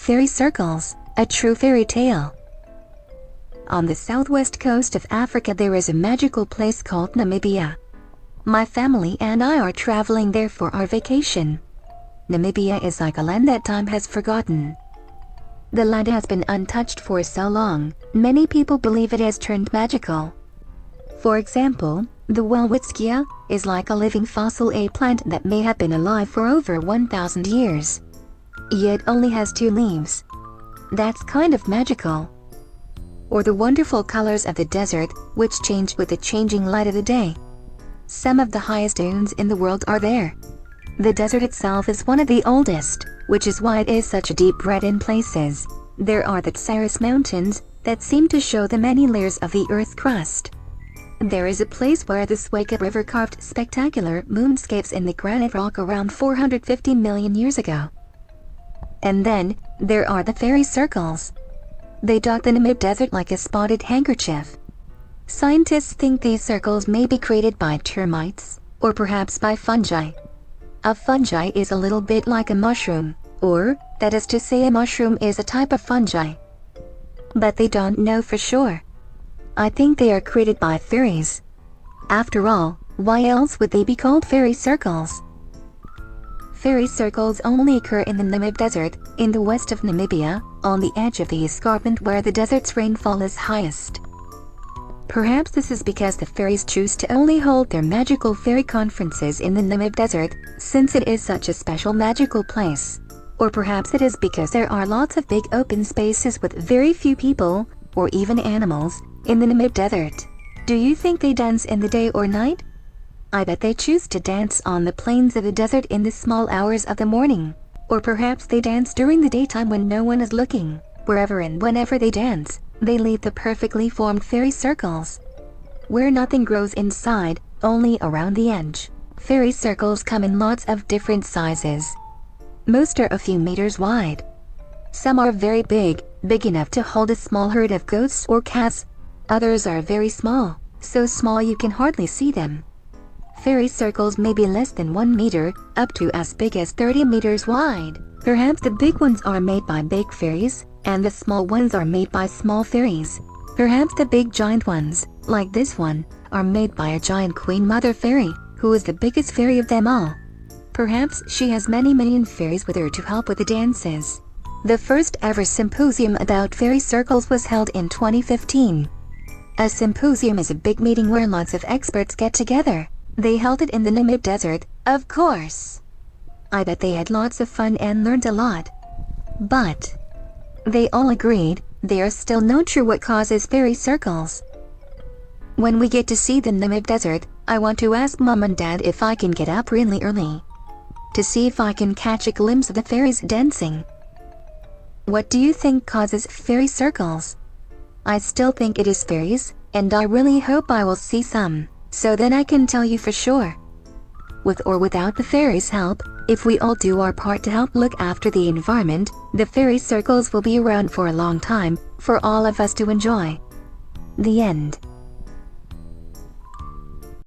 Fairy circles, a true fairy tale. On the southwest coast of Africa there is a magical place called Namibia. My family and I are traveling there for our vacation. Namibia is like a land that time has forgotten. The land has been untouched for so long, many people believe it has turned magical. For example, the Welwitskia is like a living fossil, a plant that may have been alive for over 1,000 years. Yet only has 2 leaves. That's kind of magical. Or the wonderful colors of the desert, which change with the changing light of the day. Some of the highest dunes in the world are there. The desert itself is one of the oldest, which is why it is such a deep red in places. There are the Tsarist Mountains that seem to show the many layers of the earth crust. There is a place where the Swaka River carved spectacular moonscapes in the granite rock around 450 million years ago. And then, there are the fairy circles. They dot the Namib Desert like a spotted handkerchief. Scientists think these circles may be created by termites, or perhaps by fungi. A fungi is a little bit like a mushroom, or, that is to say, a mushroom is a type of fungi. But they don't know for sure. I think they are created by fairies. After all, why else would they be called fairy circles? Fairy circles only occur in the Namib Desert, in the west of Namibia, on the edge of the escarpment where the desert's rainfall is highest. Perhaps this is because the fairies choose to only hold their magical fairy conferences in the Namib Desert, since it is such a special magical place. Or perhaps it is because there are lots of big open spaces with very few people, or even animals, in the Namib Desert. Do you think they dance in the day or night? I bet they choose to dance on the plains of the desert in the small hours of the morning. Or perhaps they dance during the daytime when no one is looking. Wherever and whenever they dance, they leave the perfectly formed fairy circles. Where nothing grows inside, only around the edge. Fairy circles come in lots of different sizes. Most are a few meters wide. Some are very big, big enough to hold a small herd of goats or calves. Others are very small, so small you can hardly see them. Fairy circles may be less than 1 meter, up to as big as 30 meters wide. Perhaps the big ones are made by big fairies, and the small ones are made by small fairies. Perhaps the big giant ones, like this one, are made by a giant Queen Mother Fairy, who is the biggest fairy of them all. Perhaps she has many million fairies with her to help with the dances. The first ever symposium about fairy circles was held in 2015. A symposium is a big meeting where lots of experts get together. They held it in the Namib Desert, of course. I bet they had lots of fun and learned a lot. But they all agreed they are still not sure what causes fairy circles. When we get to see the Namib Desert, I want to ask Mom and Dad if I can get up really early to see if I can catch a glimpse of the fairies dancing. What do you think causes fairy circles? I still think it is fairies, and I really hope I will see some, so then I can tell you for sure. With or without the fairies' help, if we all do our part to help look after the environment, the fairy circles will be around for a long time, for all of us to enjoy. The end.